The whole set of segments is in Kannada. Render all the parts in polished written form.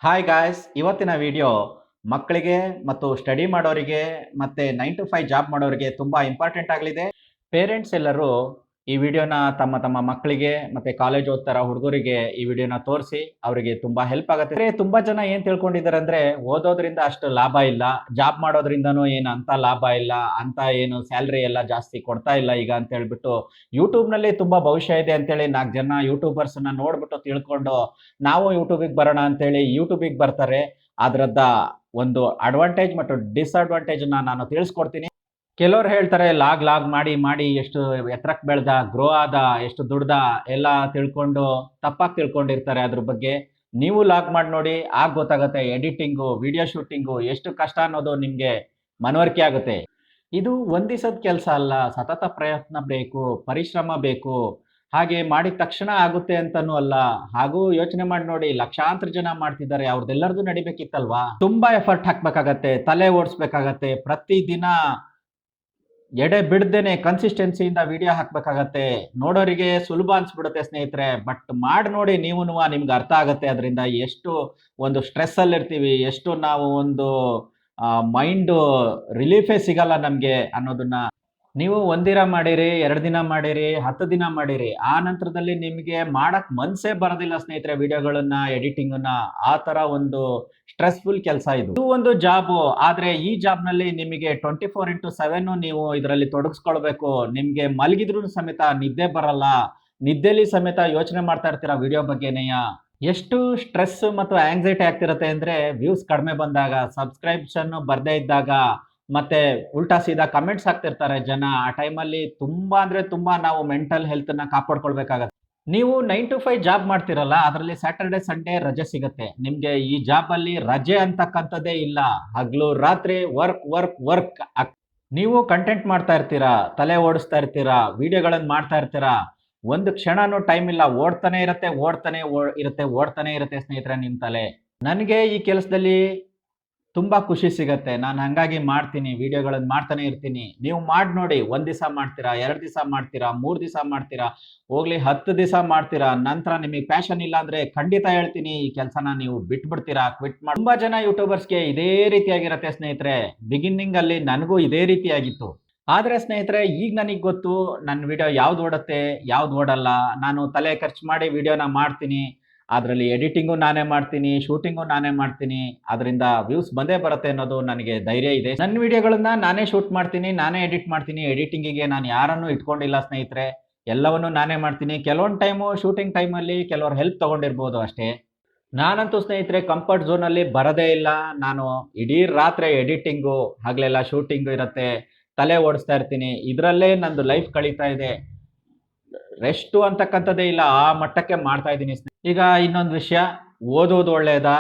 ಹಾಯ್ ಗಾಯ್ಸ್, ಇವತ್ತಿನ ವಿಡಿಯೋ ಮಕ್ಕಳಿಗೆ ಮತ್ತು ಸ್ಟಡಿ ಮಾಡೋರಿಗೆ ಮತ್ತೆ 9 to 5 ಜಾಬ್ ಮಾಡೋರಿಗೆ ತುಂಬಾ ಇಂಪಾರ್ಟೆಂಟ್ ಆಗಲಿದೆ. ಪೇರೆಂಟ್ಸ್ ಎಲ್ಲರೂ ಈ ವಿಡಿಯೋನ ತಮ್ಮ ತಮ್ಮ ಮಕ್ಕಳಿಗೆ ಮತ್ತೆ ಕಾಲೇಜ್ ಓದ್ತಾರ ಹುಡುಗರಿಗೆ ಈ ವಿಡಿಯೋನ ತೋರಿಸಿ ಅವರಿಗೆ ತುಂಬಾ ಹೆಲ್ಪ್ ಆಗುತ್ತೆ. ತುಂಬಾ ಜನ ಏನ್ ತಿಳ್ಕೊಂಡಿದ್ದಾರೆ ಅಂದ್ರೆ ಓದೋದ್ರಿಂದ ಅಷ್ಟು ಲಾಭ ಇಲ್ಲ, ಜಾಬ್ ಮಾಡೋದ್ರಿಂದನೂ ಏನು ಅಂತ ಲಾಭ ಇಲ್ಲ, ಅಂತ ಏನು ಸ್ಯಾಲ್ರಿ ಎಲ್ಲ ಜಾಸ್ತಿ ಕೊಡ್ತಾ ಇಲ್ಲ ಈಗ ಅಂತ ಹೇಳ್ಬಿಟ್ಟು ಯೂಟ್ಯೂಬ್ ನಲ್ಲಿ ತುಂಬಾ ಭವಿಷ್ಯ ಇದೆ ಅಂತೇಳಿ 4 ಜನ ಯೂಟ್ಯೂಬರ್ಸ್ ನೋಡ್ಬಿಟ್ಟು ತಿಳ್ಕೊಂಡು ನಾವು ಯೂಟ್ಯೂಬಿಗೆ ಬರೋಣ ಅಂತೇಳಿ ಯೂಟ್ಯೂಬಿಗೆ ಬರ್ತಾರೆ. ಅದರದ ಒಂದು ಅಡ್ವಾಂಟೇಜ್ ಮತ್ತು ಡಿಸ್ಅಡ್ವಾಂಟೇಜ್ ನಾನು ತಿಳಿಸ್ಕೊಡ್ತೀನಿ. ಕೆಲವ್ರು ಹೇಳ್ತಾರೆ ಲಾಗ್ ಲಾಗ್ ಮಾಡಿ ಮಾಡಿ ಎಷ್ಟು ಎತ್ತರಕ್ಕೆ ಬೆಳೆದ, ಗ್ರೋ ಆದ, ಎಷ್ಟು ದುಡ್ದ ಎಲ್ಲ ತಿಳ್ಕೊಂಡು ತಪ್ಪಾಗಿ ತಿಳ್ಕೊಂಡಿರ್ತಾರೆ ಅದ್ರ ಬಗ್ಗೆ. ನೀವು ಲಾಗ್ ಮಾಡಿ ನೋಡಿ, ಆಗ ಗೊತ್ತಾಗುತ್ತೆ ಎಡಿಟಿಂಗು, ವಿಡಿಯೋ ಶೂಟಿಂಗು ಎಷ್ಟು ಕಷ್ಟ ಅನ್ನೋದು ನಿಮಗೆ ಮನವರಿಕೆ ಆಗುತ್ತೆ. ಇದು ಒಂದ್ ದಿವಸದ ಕೆಲಸ ಅಲ್ಲ, ಸತತ ಪ್ರಯತ್ನ ಬೇಕು, ಪರಿಶ್ರಮ ಬೇಕು. ಹಾಗೆ ಮಾಡಿದ ತಕ್ಷಣ ಆಗುತ್ತೆ ಅಂತನೂ ಅಲ್ಲ. ಹಾಗೂ ಯೋಚನೆ ಮಾಡಿ ನೋಡಿ, ಲಕ್ಷಾಂತರ ಜನ ಮಾಡ್ತಿದ್ದಾರೆ, ಅವ್ರದ್ದೆಲ್ಲರದು ನಡಿಬೇಕಿತ್ತಲ್ವಾ? ತುಂಬಾ ಎಫರ್ಟ್ ಹಾಕ್ಬೇಕಾಗತ್ತೆ, ತಲೆ ಓಡಿಸ್ಬೇಕಾಗತ್ತೆ, ಪ್ರತಿದಿನ ಎಡೆ ಬಿಡ್ದೇನೆ ಕನ್ಸಿಸ್ಟೆನ್ಸಿಯಿಂದ ವಿಡಿಯೋ ಹಾಕ್ಬೇಕಾಗತ್ತೆ. ನೋಡೋರಿಗೆ ಸುಲಭ ಅನ್ಸ್ಬಿಡುತ್ತೆ ಸ್ನೇಹಿತರೆ, ಬಟ್ ಮಾಡಿ ನೋಡಿ ನೀವು, ನಿಮ್ಗೆ ಅರ್ಥ ಆಗುತ್ತೆ ಅದರಿಂದ ಎಷ್ಟು ಒಂದು ಸ್ಟ್ರೆಸ್ ಅಲ್ಲಿ ಇರ್ತೀವಿ, ಎಷ್ಟು ನಾವು ಒಂದು ಮೈಂಡ್ ರಿಲೀಫೇ ಸಿಗಲ್ಲ ನಮ್ಗೆ ಅನ್ನೋದನ್ನ. ನೀವು ಒಂದಿನ ಮಾಡಿರಿ, 2 ದಿನ ಮಾಡಿರಿ, 10 ದಿನ ಮಾಡಿರಿ, ಆ ನಂತರದಲ್ಲಿ ನಿಮಗೆ ಮಾಡಕ್ ಮನ್ಸೇ ಬರೋದಿಲ್ಲ ಸ್ನೇಹಿತರೆ ವಿಡಿಯೋಗಳನ್ನ, ಎಡಿಟಿಂಗ್ ಆ ತರ ಒಂದು ಸ್ಟ್ರೆಸ್ಫುಲ್ ಕೆಲಸ ಇದು ಒಂದು ಜಾಬ್. ಆದ್ರೆ ಈ ಜಾಬ್ ನಲ್ಲಿ ನಿಮಗೆ 24x7 ನೀವು ಇದರಲ್ಲಿ ತೊಡಗಿಸ್ಕೊಳ್ಬೇಕು. ನಿಮ್ಗೆ ಮಲಗಿದ್ರು ಸಮೇತ ನಿದ್ದೆ ಬರಲ್ಲ, ನಿದ್ದೆಲಿ ಸಮೇತ ಯೋಚನೆ ಮಾಡ್ತಾ ಇರ್ತೀರಾ ವಿಡಿಯೋ ಬಗ್ಗೆನೆಯ. ಎಷ್ಟು ಸ್ಟ್ರೆಸ್ ಮತ್ತು ಆಂಗ್ಸೈಟಿ ಆಗ್ತಿರತ್ತೆ ಅಂದ್ರೆ ವ್ಯೂಸ್ ಕಡಿಮೆ ಬಂದಾಗ, ಸಬ್ಸ್ಕ್ರಿಪ್ಷನ್ ಬರ್ದೇ ಇದ್ದಾಗ, ಮತ್ತೆ ಉಲ್ಟಾ ಸೀದಾ ಕಮೆಂಟ್ಸ್ ಹಾಕ್ತಿರ್ತಾರೆ ಜನ. ಆ ಟೈಮಲ್ಲಿ ತುಂಬಾ ಅಂದ್ರೆ ತುಂಬಾ ನಾವು ಮೆಂಟಲ್ ಹೆಲ್ತ್ ನ ಕಾಪಾಡ್ಕೊಳ್ಬೇಕಾಗತ್ತೆ. ನೀವು 9 to 5 ಜಾಬ್ ಮಾಡ್ತಿರಲ್ಲ, ಅದರಲ್ಲಿ ಸ್ಯಾಟರ್ಡೆ ಸಂಡೇ ರಜೆ ಸಿಗತ್ತೆ ನಿಮ್ಗೆ. ಈ ಜಾಬ್ ಅಲ್ಲಿ ರಜೆ ಅಂತಕ್ಕಂಥದ್ದೇ ಇಲ್ಲ, ಹಗ್ಲು ರಾತ್ರಿ ವರ್ಕ್ ವರ್ಕ್ ವರ್ಕ್. ನೀವು ಕಂಟೆಂಟ್ ಮಾಡ್ತಾ ಇರ್ತೀರಾ, ತಲೆ ಓಡಿಸ್ತಾ ಇರ್ತೀರಾ, ವಿಡಿಯೋಗಳನ್ನ ಮಾಡ್ತಾ ಇರ್ತೀರಾ, ಒಂದು ಕ್ಷಣನೂ ಟೈಮ್ ಇಲ್ಲ, ಓಡ್ತಾನೆ ಇರುತ್ತೆ ಓಡ್ತಾನೆ ಇರುತ್ತೆ ಸ್ನೇಹಿತರೆ ನಿಮ್ ತಲೆ. ನನಗೆ ಈ ಕೆಲಸದಲ್ಲಿ ತುಂಬಾ ಖುಷಿ ಸಿಗತ್ತೆ, ನಾನು ಹಂಗಾಗಿ ಮಾಡ್ತೀನಿ, ವಿಡಿಯೋಗಳನ್ನ ಮಾಡ್ತಾನೆ ಇರ್ತೀನಿ. ನೀವು ಮಾಡಿ ನೋಡಿ, 1 ದಿವಸ ಮಾಡ್ತೀರಾ, 2 ದಿವಸ ಮಾಡ್ತೀರಾ, 3 ದಿವಸ ಮಾಡ್ತೀರಾ, ಹೋಗ್ಲಿ 10 ದಿವಸ ಮಾಡ್ತೀರಾ, ನಂತರ ನಿಮಗೆ ಪ್ಯಾಷನ್ ಇಲ್ಲ ಅಂದ್ರೆ ಖಂಡಿತ ಹೇಳ್ತೀನಿ ಈ ಕೆಲಸನ ನೀವು ಬಿಟ್ಬಿಡ್ತೀರಾ, ಕ್ವಿಟ್ ಮಾಡಿ. ತುಂಬಾ ಜನ ಯೂಟ್ಯೂಬರ್ಸ್ಗೆ ಇದೇ ರೀತಿಯಾಗಿರತ್ತೆ ಸ್ನೇಹಿತರೆ. ಬಿಗಿನಿಂಗ್ ಅಲ್ಲಿ ನನಗೂ ಇದೇ ರೀತಿಯಾಗಿತ್ತು. ಆದ್ರೆ ಸ್ನೇಹಿತರೆ ಈಗ ನನಗೆ ಗೊತ್ತು ನನ್ನ ವಿಡಿಯೋ ಯಾವ್ದು ಓಡುತ್ತೆ ಯಾವ್ದು ಓಡಲ್ಲ. ನಾನು ತಲೆ ಖರ್ಚು ಮಾಡಿ ವಿಡಿಯೋನ ಮಾಡ್ತೀನಿ, ಅದರಲ್ಲಿ ಎಡಿಟಿಂಗು ನಾನೇ ಮಾಡ್ತೀನಿ, ಶೂಟಿಂಗು ನಾನೇ ಮಾಡ್ತೀನಿ, ಅದರಿಂದ ವ್ಯೂಸ್ ಬಂದೇ ಬರುತ್ತೆ ಅನ್ನೋದು ನನಗೆ ಧೈರ್ಯ ಇದೆ. ನನ್ನ ವಿಡಿಯೋಗಳನ್ನ ನಾನೇ ಶೂಟ್ ಮಾಡ್ತೀನಿ, ನಾನೇ ಎಡಿಟ್ ಮಾಡ್ತೀನಿ. ಎಡಿಟಿಂಗಿಗೆ ನಾನು ಯಾರನ್ನೂ ಇಟ್ಕೊಂಡಿಲ್ಲ ಸ್ನೇಹಿತರೆ, ಎಲ್ಲವನ್ನೂ ನಾನೇ ಮಾಡ್ತೀನಿ. ಕೆಲವೊಂದು ಟೈಮು ಶೂಟಿಂಗ್ ಟೈಮಲ್ಲಿ ಕೆಲವ್ರು ಹೆಲ್ಪ್ ತಗೊಂಡಿರ್ಬೋದು ಅಷ್ಟೇ. ನಾನಂತೂ ಸ್ನೇಹಿತರೆ ಕಂಫರ್ಟ್ ಝೋನಲ್ಲಿ ಬರೋದೇ ಇಲ್ಲ. ನಾನು ಇಡೀ ರಾತ್ರಿ ಎಡಿಟಿಂಗು, ಹಗಲೆಲ್ಲ ಶೂಟಿಂಗು ಇರುತ್ತೆ, ತಲೆ ಓಡಿಸ್ತಾ ಇರ್ತೀನಿ, ಇದರಲ್ಲೇ ನಂದು ಲೈಫ್ ಕಳೀತಾ ಇದೆ. ರೆಸ್ಟು ಅಂತಕ್ಕಂಥದ್ದೇ ಇಲ್ಲ, ಆ ಮಟ್ಟಕ್ಕೆ ಮಾಡ್ತಾ ಇದ್ದೀನಿ. ಈಗ ಇನ್ನೊಂದು ವಿಷಯ, ಓದೋದು ಒಳ್ಳೇದಾ,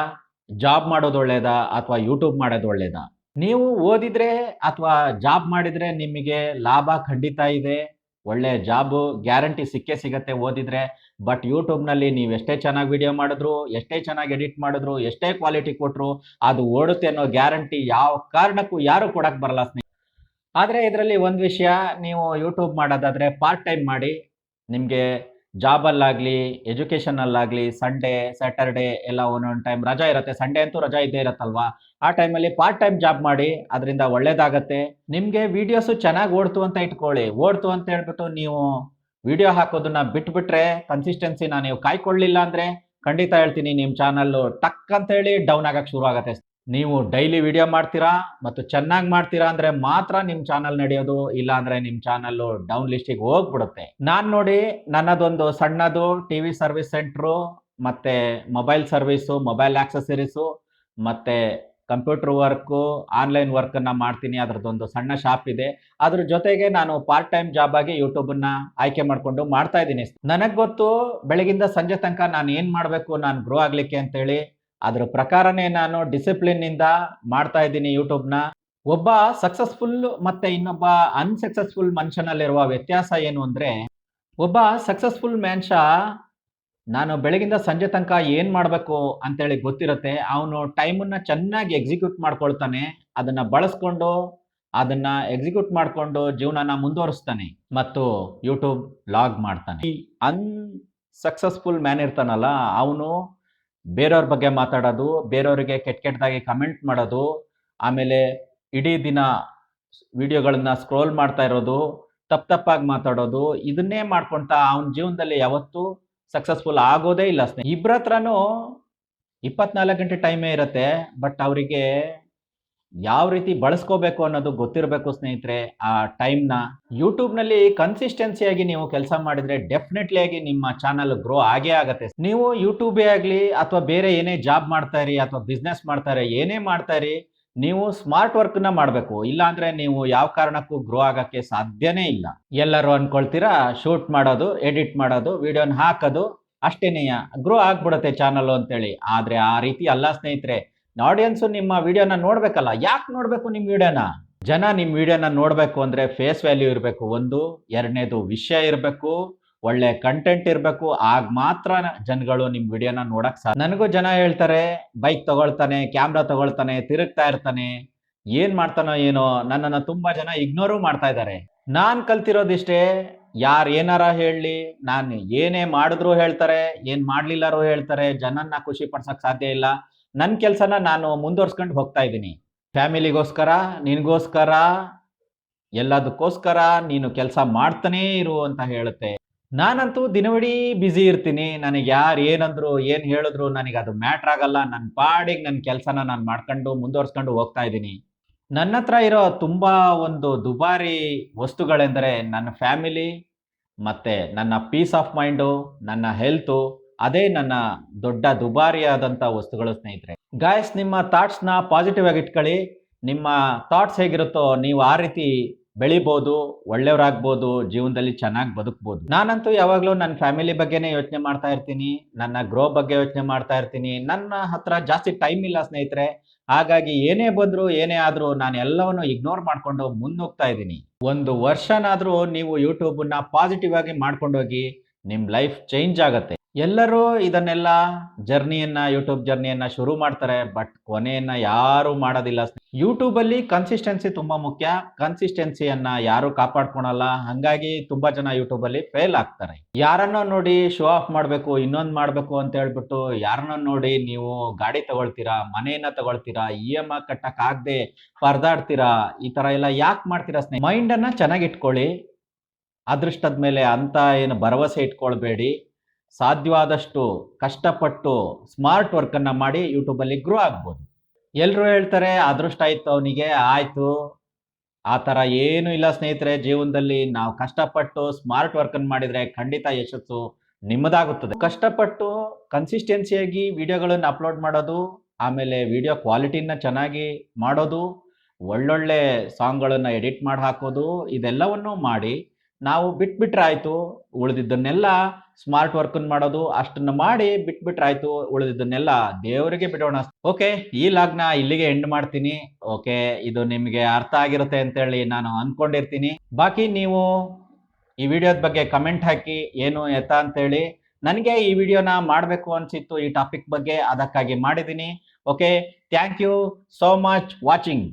ಜಾಬ್ ಮಾಡೋದು ಒಳ್ಳೇದಾ, ಅಥವಾ ಯೂಟ್ಯೂಬ್ ಮಾಡೋದು ಒಳ್ಳೇದಾ? ನೀವು ಓದಿದ್ರೆ ಅಥವಾ ಜಾಬ್ ಮಾಡಿದ್ರೆ ನಿಮಗೆ ಲಾಭ ಖಂಡಿತ ಇದೆ, ಒಳ್ಳೆ ಜಾಬು ಗ್ಯಾರಂಟಿ ಸಿಕ್ಕೇ ಸಿಗತ್ತೆ ಓದಿದ್ರೆ. ಬಟ್ ಯೂಟ್ಯೂಬ್ನಲ್ಲಿ ನೀವು ಎಷ್ಟೇ ಚೆನ್ನಾಗಿ ವಿಡಿಯೋ ಮಾಡಿದ್ರು, ಎಷ್ಟೇ ಚೆನ್ನಾಗಿ ಎಡಿಟ್ ಮಾಡಿದ್ರು, ಎಷ್ಟೇ ಕ್ವಾಲಿಟಿ ಕೊಟ್ಟರು, ಅದು ಓಡುತ್ತೆ ಅನ್ನೋ ಗ್ಯಾರಂಟಿ ಯಾವ ಕಾರಣಕ್ಕೂ ಯಾರು ಕೊಡಕ್ಕೆ ಬರಲ್ಲ ಸ್ನೇಹಿತರೆ. ಆದರೆ ಇದರಲ್ಲಿ ಒಂದು ವಿಷಯ, ನೀವು ಯೂಟ್ಯೂಬ್ ಮಾಡೋದಾದ್ರೆ ಪಾರ್ಟ್ ಟೈಮ್ ಮಾಡಿ. ನಿಮಗೆ ಜಾಬಲ್ಲಾಗಲಿ, ಎಜುಕೇಷನಲ್ಲಾಗಲಿ ಸಂಡೇ, ಸ್ಯಾಟರ್ಡೇ ಎಲ್ಲ ಒಂದೊಂದು ಟೈಮ್ ರಜಾ ಇರುತ್ತೆ. ಸಂಡೇ ಅಂತೂ ರಜಾ ಇದ್ದೇ ಇರುತ್ತಲ್ವಾ, ಆ ಟೈಮಲ್ಲಿ ಪಾರ್ಟ್ ಟೈಮ್ ಜಾಬ್ ಮಾಡಿ, ಅದರಿಂದ ಒಳ್ಳೇದಾಗತ್ತೆ. ನಿಮಗೆ ವಿಡಿಯೋಸು ಚೆನ್ನಾಗಿ ಓಡ್ತು ಅಂತ ಇಟ್ಕೊಳ್ಳಿ. ಓಡ್ತು ಅಂತ ಹೇಳ್ಬಿಟ್ಟು ನೀವು ವಿಡಿಯೋ ಹಾಕೋದನ್ನ ಬಿಟ್ಬಿಟ್ರೆ, ಕನ್ಸಿಸ್ಟೆನ್ಸಿನ ನೀವು ಕಾಯ್ಕೊಳ್ಳಿಲ್ಲ ಅಂದರೆ ಖಂಡಿತ ಹೇಳ್ತೀನಿ ನಿಮ್ಮ ಚಾನಲ್ಲು ಟಕ್ ಅಂತ ಹೇಳಿ ಡೌನ್ ಆಗಕ್ಕೆ ಶುರು ಆಗುತ್ತೆ. ನೀವು ಡೈಲಿ ವಿಡಿಯೋ ಮಾಡ್ತೀರಾ ಮತ್ತು ಚೆನ್ನಾಗಿ ಮಾಡ್ತೀರಾ ಅಂದ್ರೆ ಮಾತ್ರ ನಿಮ್ಮ ಚಾನಲ್ ನಡೆಯೋದು, ಇಲ್ಲ ಅಂದ್ರೆ ನಿಮ್ಮ ಚಾನಲ್ಲು ಡೌನ್ ಲಿಸ್ಟಿಗೆ ಹೋಗ್ಬಿಡುತ್ತೆ. ನಾನು ನೋಡಿ, ನನ್ನದೊಂದು ಸಣ್ಣದು ಟಿವಿ ಸರ್ವಿಸ್ ಸೆಂಟ್ರು, ಮತ್ತೆ ಮೊಬೈಲ್ ಸರ್ವಿಸು, ಮೊಬೈಲ್ ಆಕ್ಸೆಸರೀಸು, ಮತ್ತೆ ಕಂಪ್ಯೂಟರ್ ವರ್ಕು, ಆನ್ಲೈನ್ ವರ್ಕನ್ನ ಮಾಡ್ತೀನಿ. ಅದರದ್ದೊಂದು ಸಣ್ಣ ಶಾಪ್ ಇದೆ. ಅದ್ರ ಜೊತೆಗೆ ನಾನು ಪಾರ್ಟ್ ಟೈಮ್ ಜಾಬ್ ಆಗಿ ಯೂಟ್ಯೂಬನ್ನ ಆಯ್ಕೆ ಮಾಡಿಕೊಂಡು ಮಾಡ್ತಾ ಇದ್ದೀನಿ. ನನಗೆ ಗೊತ್ತು ಬೆಳಗಿಂದ ಸಂಜೆ ತನಕ ನಾನು ಏನು ಮಾಡಬೇಕು ನಾನು ಗ್ರೋ ಆಗಲಿಕ್ಕೆ ಅಂತೇಳಿ. ಅದ್ರ ಪ್ರಕಾರನೇ ನಾನು ಡಿಸಿಪ್ಲಿನ್ನಿಂದ ಮಾಡ್ತಾ ಇದ್ದೀನಿ ಯೂಟ್ಯೂಬ್ನ. ಒಬ್ಬ ಸಕ್ಸಸ್ಫುಲ್ ಮತ್ತೆ ಇನ್ನೊಬ್ಬ ಅನ್ಸಕ್ಸಸ್ಫುಲ್ ಮನುಷ್ಯನಲ್ಲಿರುವ ವ್ಯತ್ಯಾಸ ಏನು ಅಂದರೆ, ಒಬ್ಬ ಸಕ್ಸಸ್ಫುಲ್ ಮನುಷ್ಯ ನಾನು ಬೆಳಗಿಂದ ಸಂಜೆ ತನಕ ಏನು ಮಾಡಬೇಕು ಅಂತೇಳಿ ಗೊತ್ತಿರುತ್ತೆ. ಅವನು ಟೈಮನ್ನು ಚೆನ್ನಾಗಿ ಎಕ್ಸಿಕ್ಯೂಟ್ ಮಾಡ್ಕೊಳ್ತಾನೆ, ಅದನ್ನು ಬಳಸ್ಕೊಂಡು ಅದನ್ನ ಎಕ್ಸಿಕ್ಯೂಟ್ ಮಾಡಿಕೊಂಡು ಜೀವನನ ಮುಂದುವರಿಸ್ತಾನೆ ಮತ್ತು ಯೂಟ್ಯೂಬ್ ಲಾಗ್ ಮಾಡ್ತಾನೆ. ಈ ಅನ್ಸಕ್ಸಸ್ಫುಲ್ ಮ್ಯಾನ್ ಇರ್ತಾನಲ್ಲ, ಅವನು ಬೇರೆಯವ್ರ ಬಗ್ಗೆ ಮಾತಾಡೋದು, ಬೇರೆಯವರಿಗೆ ಕೆಟ್ಟದಾಗಿ ಕಮೆಂಟ್ ಮಾಡೋದು, ಆಮೇಲೆ ಇಡೀ ದಿನ ವಿಡಿಯೋಗಳನ್ನ ಸ್ಕ್ರೋಲ್ ಮಾಡ್ತಾ ಇರೋದು, ತಪ್ಪಾಗಿ ಮಾತಾಡೋದು, ಇದನ್ನೇ ಮಾಡ್ಕೊಂತ ಅವನ ಜೀವನದಲ್ಲಿ ಯಾವತ್ತೂ ಸಕ್ಸಸ್ಫುಲ್ ಆಗೋದೇ ಇಲ್ಲ ಸ್ನೇಹಿತರೆ. ಇಬ್ಬರ ಹತ್ರನೂ 24 ಗಂಟೆ ಟೈಮೇ ಇರುತ್ತೆ, ಬಟ್ ಅವರಿಗೆ ಯಾವ ರೀತಿ ಬಳಸ್ಕೋಬೇಕು ಅನ್ನೋದು ಗೊತ್ತಿರಬೇಕು ಸ್ನೇಹಿತರೆ. ಆ ಟೈಮ್ನ ಯೂಟ್ಯೂಬ್ನಲ್ಲಿ ಕನ್ಸಿಸ್ಟೆನ್ಸಿಯಾಗಿ ನೀವು ಕೆಲಸ ಮಾಡಿದ್ರೆ ಡೆಫಿನೆಟ್ಲಿ ಆಗಿ ನಿಮ್ಮ ಚಾನಲ್ ಗ್ರೋ ಆಗೇ ಆಗುತ್ತೆ. ನೀವು ಯೂಟ್ಯೂಬೇ ಆಗಲಿ ಅಥವಾ ಬೇರೆ ಏನೇ ಜಾಬ್ ಮಾಡ್ತಾ ಇರಿ ಅಥವಾ ಬಿಸ್ನೆಸ್ ಮಾಡ್ತಾರೆ, ಏನೇ ಮಾಡ್ತಾ ಇರಿ, ನೀವು ಸ್ಮಾರ್ಟ್ ವರ್ಕ್ನ ಮಾಡಬೇಕು. ಇಲ್ಲಾಂದ್ರೆ ನೀವು ಯಾವ ಕಾರಣಕ್ಕೂ ಗ್ರೋ ಆಗಕ್ಕೆ ಸಾಧ್ಯನೇ ಇಲ್ಲ. ಎಲ್ಲರೂ ಅನ್ಕೊಳ್ತೀರಾ ಶೂಟ್ ಮಾಡೋದು, ಎಡಿಟ್ ಮಾಡೋದು, ವಿಡಿಯೋನ ಹಾಕೋದು ಅಷ್ಟೇನೆಯ ಗ್ರೋ ಆಗ್ಬಿಡುತ್ತೆ ಚಾನಲ್ ಅಂತೇಳಿ. ಆದ್ರೆ ಆ ರೀತಿ ಅಲ್ಲ ಸ್ನೇಹಿತರೆ. ಆಡಿಯನ್ಸು ನಿಮ್ಮ ವಿಡಿಯೋನ ನೋಡ್ಬೇಕಲ್ಲ. ಯಾಕೆ ನೋಡ್ಬೇಕು ನಿಮ್ಮ ವಿಡಿಯೋನ? ಜನ ನಿಮ್ಮ ವಿಡಿಯೋನ ನೋಡ್ಬೇಕು ಅಂದ್ರೆ ಫೇಸ್ ವ್ಯಾಲ್ಯೂ ಇರಬೇಕು ಒಂದು, ಎರಡನೇದು ವಿಷಯ ಇರಬೇಕು, ಒಳ್ಳೆ ಕಂಟೆಂಟ್ ಇರಬೇಕು. ಆಗ ಮಾತ್ರ ಜನಗಳು ನಿಮ್ಮ ವಿಡಿಯೋನ ನೋಡಕ್ ಸಾಧ್ಯ. ನನಗೂ ಜನ ಹೇಳ್ತಾರೆ ಬೈಕ್ ತಗೊಳ್ತಾನೆ, ಕ್ಯಾಮ್ರಾ ತಗೊಳ್ತಾನೆ, ತಿರುಗ್ತಾ ಇರ್ತಾನೆ, ಏನ್ ಮಾಡ್ತಾನೋ ಏನೋ. ನನ್ನನ್ನು ತುಂಬಾ ಜನ ಇಗ್ನೋರು ಮಾಡ್ತಾ ಇದ್ದಾರೆ. ನಾನ್ ಕಲ್ತಿರೋದಿಷ್ಟೇ, ಯಾರು ಏನಾರ ಹೇಳಲಿ, ನಾನು ಏನೇ ಮಾಡಿದ್ರು ಹೇಳ್ತಾರೆ, ಏನ್ ಮಾಡ್ಲಿಲ್ಲಾರು ಹೇಳ್ತಾರೆ, ಜನನ್ನ ಖುಷಿ ಪಡ್ಸಕ್ ಸಾಧ್ಯ ಇಲ್ಲ. ನನ್ನ ಕೆಲಸನ ನಾನು ಮುಂದುವರ್ಸ್ಕೊಂಡು ಹೋಗ್ತಾ ಇದ್ದೀನಿ. ಫ್ಯಾಮಿಲಿಗೋಸ್ಕರ, ನಿನಗೋಸ್ಕರ, ಎಲ್ಲದಕ್ಕೋಸ್ಕರ ನೀನು ಕೆಲಸ ಮಾಡ್ತಾನೇ ಇರು ಅಂತ ಹೇಳುತ್ತೆ. ನಾನಂತೂ ದಿನವಿಡೀ ಬ್ಯುಸಿ ಇರ್ತೀನಿ. ನನಗೆ ಯಾರು ಏನಂದ್ರು ಏನು ಹೇಳಿದ್ರು ನನಗೆ ಅದು ಮ್ಯಾಟ್ರ್ ಆಗಲ್ಲ. ನನ್ನ ಪಾಡಿಗೆ ನನ್ನ ಕೆಲಸನ ನಾನು ಮಾಡ್ಕೊಂಡು ಮುಂದುವರ್ಸ್ಕೊಂಡು ಹೋಗ್ತಾ ಇದ್ದೀನಿ. ನನ್ನ ಹತ್ರ ಇರೋ ತುಂಬ ಒಂದು ದುಬಾರಿ ವಸ್ತುಗಳೆಂದರೆ ನನ್ನ ಫ್ಯಾಮಿಲಿ, ಮತ್ತು ನನ್ನ ಪೀಸ್ ಆಫ್ ಮೈಂಡು, ನನ್ನ ಹೆಲ್ತು. ಅದೇ ನನ್ನ ದೊಡ್ಡ ದುಬಾರಿಯಾದಂಥ ವಸ್ತುಗಳು ಸ್ನೇಹಿತರೆ. ಗಾಯ್ಸ್, ನಿಮ್ಮ ಥಾಟ್ಸ್ನ ಪಾಸಿಟಿವ್ ಆಗಿ ಇಟ್ಕೊಳ್ಳಿ. ನಿಮ್ಮ ಥಾಟ್ಸ್ ಹೇಗಿರುತ್ತೋ ನೀವು ಆ ರೀತಿ ಬೆಳಿಬೋದು, ಒಳ್ಳೆಯವರಾಗ್ಬೋದು, ಜೀವನದಲ್ಲಿ ಚೆನ್ನಾಗಿ ಬದುಕ್ಬೋದು. ನಾನಂತೂ ಯಾವಾಗಲೂ ನನ್ನ ಫ್ಯಾಮಿಲಿ ಬಗ್ಗೆನೇ ಯೋಚನೆ ಮಾಡ್ತಾ ಇರ್ತೀನಿ, ನನ್ನ ಗ್ರೋ ಬಗ್ಗೆ ಯೋಚನೆ ಮಾಡ್ತಾ ಇರ್ತೀನಿ. ನನ್ನ ಹತ್ರ ಜಾಸ್ತಿ ಟೈಮ್ ಇಲ್ಲ ಸ್ನೇಹಿತರೆ. ಹಾಗಾಗಿ ಏನೇ ಬಂದರೂ ಏನೇ ಆದರೂ ನಾನು ಎಲ್ಲವನ್ನು ಇಗ್ನೋರ್ ಮಾಡಿಕೊಂಡು ಮುನ್ನುಗ್ತಾ ಇದ್ದೀನಿ. ಒಂದು ವರ್ಷನಾದರೂ ನೀವು ಯೂಟ್ಯೂಬನ್ನ ಪಾಸಿಟಿವ್ ಆಗಿ ಮಾಡ್ಕೊಂಡೋಗಿ, ನಿಮ್ಮ ಲೈಫ್ ಚೇಂಜ್ ಆಗುತ್ತೆ. ಎಲ್ಲರೂ ಇದನ್ನೆಲ್ಲ ಯೂಟ್ಯೂಬ್ ಜರ್ನಿಯನ್ನ ಶುರು ಮಾಡ್ತಾರೆ, ಬಟ್ ಕೊನೆಯನ್ನ ಯಾರು ಮಾಡೋದಿಲ್ಲ. ಯೂಟ್ಯೂಬಲ್ಲಿ ಕನ್ಸಿಸ್ಟೆನ್ಸಿ ತುಂಬಾ ಮುಖ್ಯ. ಕನ್ಸಿಸ್ಟೆನ್ಸಿಯನ್ನ ಯಾರು ಕಾಪಾಡ್ಕೊಳಲ್ಲ. ಹಂಗಾಗಿ ತುಂಬಾ ಜನ ಯೂಟ್ಯೂಬಲ್ಲಿ ಫೇಲ್ ಆಗ್ತಾರೆ. ಯಾರನ್ನೋ ನೋಡಿ ಶೋ ಆಫ್ ಮಾಡಬೇಕು, ಇನ್ನೊಂದು ಮಾಡಬೇಕು ಅಂತ ಹೇಳ್ಬಿಟ್ಟು ಯಾರನ್ನೋ ನೋಡಿ ನೀವು ಗಾಡಿ ತಗೊಳ್ತೀರಾ, ಮನೆಯನ್ನ ತಗೊಳ್ತೀರಾ, EMI ಕಟ್ಟಕ್ ಆಗದೆ ಪರದಾಡ್ತೀರಾ. ಈ ತರ ಎಲ್ಲ ಯಾಕೆ ಮಾಡ್ತೀರಾ ಸ್ನೇಹಿತರೆ? ಮೈಂಡ್ ಅನ್ನ ಚೆನ್ನಾಗಿ ಇಟ್ಕೊಳ್ಳಿ. ಅದೃಷ್ಟದ ಮೇಲೆ ಅಂತ ಏನು ಭರವಸೆ ಇಟ್ಕೊಳ್ಬೇಡಿ. ಸಾಧ್ಯವಾದಷ್ಟು ಕಷ್ಟಪಟ್ಟು ಸ್ಮಾರ್ಟ್ ವರ್ಕನ್ನು ಮಾಡಿ ಯೂಟ್ಯೂಬಲ್ಲಿ ಗ್ರೋ ಆಗ್ಬೋದು. ಎಲ್ಲರೂ ಹೇಳ್ತಾರೆ ಅದೃಷ್ಟ ಆಯ್ತು ಅವನಿಗೆ, ಆಯಿತು. ಆ ಥರ ಏನೂ ಇಲ್ಲ ಸ್ನೇಹಿತರೆ. ಜೀವನದಲ್ಲಿ ನಾವು ಕಷ್ಟಪಟ್ಟು ಸ್ಮಾರ್ಟ್ ವರ್ಕನ್ನು ಮಾಡಿದರೆ ಖಂಡಿತ ಯಶಸ್ಸು ನಿಮ್ಮದಾಗುತ್ತದೆ. ಕಷ್ಟಪಟ್ಟು ಕನ್ಸಿಸ್ಟೆನ್ಸಿಯಾಗಿ ವಿಡಿಯೋಗಳನ್ನು ಅಪ್ಲೋಡ್ ಮಾಡೋದು, ಆಮೇಲೆ ವಿಡಿಯೋ ಕ್ವಾಲಿಟಿನ ಚೆನ್ನಾಗಿ ಮಾಡೋದು, ಒಳ್ಳೊಳ್ಳೆ ಸಾಂಗ್ಗಳನ್ನು ಎಡಿಟ್ ಮಾಡಿ ಹಾಕೋದು, ಇದೆಲ್ಲವನ್ನೂ ಮಾಡಿ ನಾವು ಬಿಟ್ಬಿಟ್ರೆ ಆಯಿತು. ಉಳಿದಿದ್ದನ್ನೆಲ್ಲ ಸ್ಮಾರ್ಟ್ ವರ್ಕನ್ನು ಮಾಡೋದು ಅಷ್ಟನ್ನು ಮಾಡಿ ಬಿಟ್ಬಿಟ್ರೆ ಆಯಿತು. ಉಳಿದಿದ್ದನ್ನೆಲ್ಲ ದೇವರಿಗೆ ಬಿಡೋಣ. ಓಕೆ, ಈ ಲಾಗ್ನ ಇಲ್ಲಿಗೆ ಎಂಡ್ ಮಾಡ್ತೀನಿ. ಓಕೆ, ಇದು ನಿಮಗೆ ಅರ್ಥ ಆಗಿರುತ್ತೆ ಅಂತೇಳಿ ನಾನು ಅಂದ್ಕೊಂಡಿರ್ತೀನಿ. ಬಾಕಿ ನೀವು ಈ ವಿಡಿಯೋದ ಬಗ್ಗೆ ಕಮೆಂಟ್ ಹಾಕಿ ಏನು ಎತ್ತ ಅಂತೇಳಿ. ನನಗೆ ಈ ವಿಡಿಯೋನ ಮಾಡಬೇಕು ಅನಿಸಿತ್ತು ಈ ಟಾಪಿಕ್ ಬಗ್ಗೆ, ಅದಕ್ಕಾಗಿ ಮಾಡಿದ್ದೀನಿ. Okay, thank you so much watching.